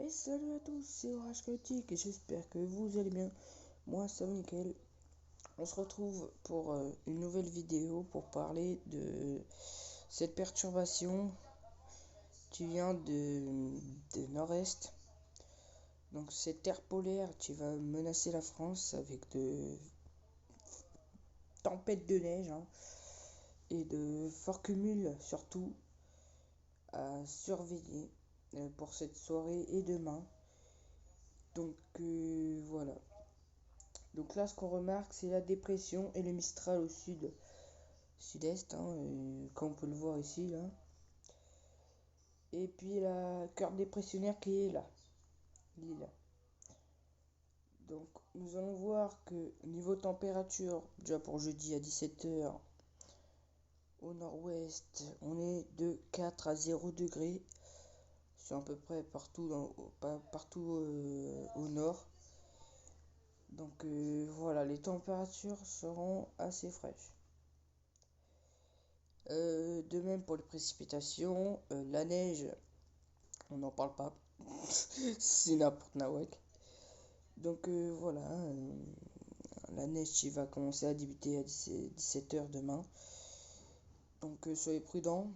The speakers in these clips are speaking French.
Et salut à tous, c'est Orage Chaotique et j'espère que vous allez bien. Moi, ça va nickel. On se retrouve pour une nouvelle vidéo pour parler de cette perturbation qui vient de nord-est. Donc, cette aire polaire qui va menacer la France avec de tempêtes de neige et de forts cumuls, surtout à surveiller pour cette soirée et demain. Donc, voilà. Donc là, ce qu'on remarque, c'est la dépression et le Mistral au sud-est, comme on peut le voir ici, là. Et puis la carte dépressionnaire qui est là. Il est là. Donc nous allons voir que niveau température, déjà pour jeudi à 17h, au nord-ouest, on est de 4 à 0 degrés. C'est à peu près partout, partout au nord. Donc voilà, les températures seront assez fraîches. De même pour les précipitations, la neige, on n'en parle pas, c'est n'importe nawak. Donc voilà, la neige qui va commencer à débuter à 17h demain. Donc soyez prudents,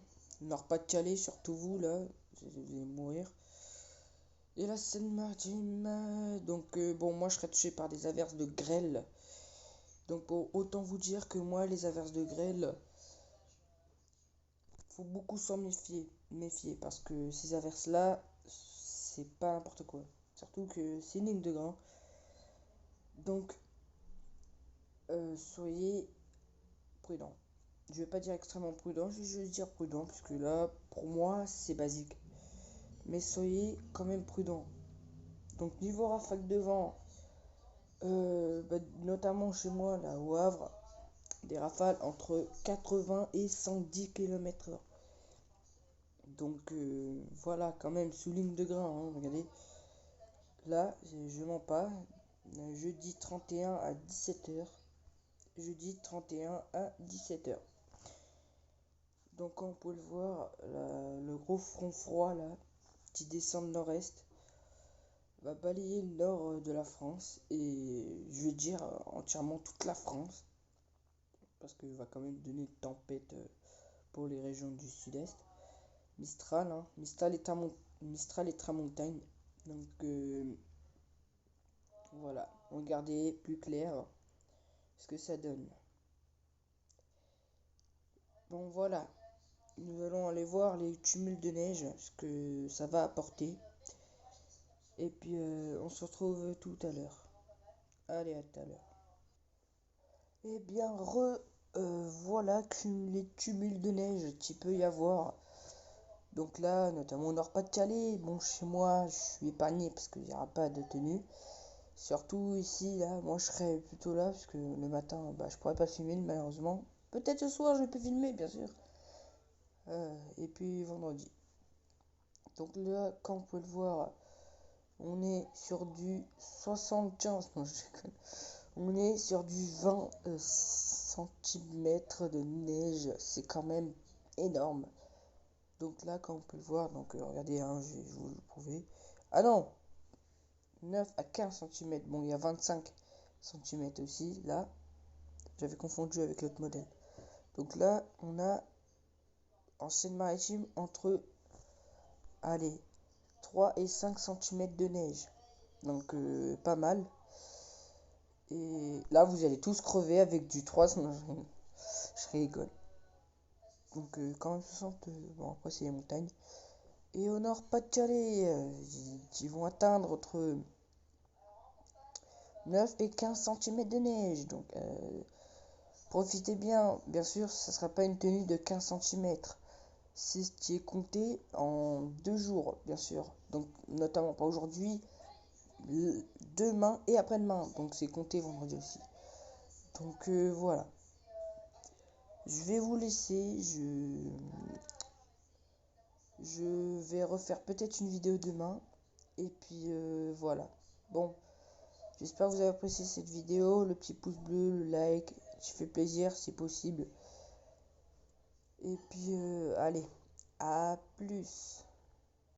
Nord-Pas-de-Calais, surtout vous là, vous allez mourir. Et la Seine-Maritime, donc bon, moi je serais touché par des averses de grêle. Donc autant vous dire que moi, les averses de grêle, faut beaucoup s'en méfier parce que ces averses là c'est pas n'importe quoi, surtout que c'est une ligne de grain. Donc soyez prudent, je vais pas dire extrêmement prudent, je vais juste dire prudent puisque là pour moi c'est basique, mais soyez quand même prudent. Donc niveau rafale de vent, notamment chez moi là au Havre, des rafales entre 80 et 110 km/h. Donc voilà, quand même sous ligne de grain, regardez. Là, je mens pas, jeudi 31 à 17h. Jeudi 31 à 17h. Donc comme on peut le voir, le gros front froid là, qui descend de nord-est, va balayer le nord de la France et je veux dire entièrement toute la France. Parce qu'il va quand même donner une tempête pour les régions du sud-est. Mistral, Mistral et Tramontagne. Donc voilà, regardez plus clair ce que ça donne. Bon voilà, nous allons aller voir les cumuls de neige, ce que ça va apporter. Et puis on se retrouve tout à l'heure. Allez, à tout à l'heure. Eh bien, voilà les cumuls de neige qu'il peut y avoir. Donc là, notamment au Nord-Pas-de-Calais, bon, chez moi, je suis épargné parce qu'il n'y aura pas de tenue. Surtout ici, là, moi je serai plutôt là parce que le matin, je pourrais pas filmer malheureusement. Peut-être ce soir, je peux filmer, bien sûr. Et puis vendredi. Donc là, comme vous pouvez le voir, on est sur du 75, non, je déconne. On est sur du 20 cm de neige, c'est quand même énorme. Donc là, comme on peut le voir, donc regardez, je vais vous le prouver. Ah non, 9 à 15 cm. Bon, il y a 25 cm aussi, là. J'avais confondu avec l'autre modèle. Donc là, on a en Seine-Maritime entre, allez, 3 et 5 cm de neige. Donc pas mal. Et là, vous allez tous crever avec du 3. Je rigole. Donc quand même 60. Bon, après, c'est les montagnes. Et au nord, Pas-de-Calais, ils vont atteindre entre 9 et 15 cm de neige. Donc profitez bien. Bien sûr, ça ne sera pas une tenue de 15 cm. C'est ce qui est compté en 2 jours, bien sûr. Donc notamment pas aujourd'hui, demain et après-demain. Donc c'est compté vendredi aussi. Donc voilà. Je vais vous laisser. Je vais refaire peut-être une vidéo demain. Et puis voilà. Bon, j'espère que vous avez apprécié cette vidéo. Le petit pouce bleu, le like, ça fait plaisir si possible. Et puis allez, à plus.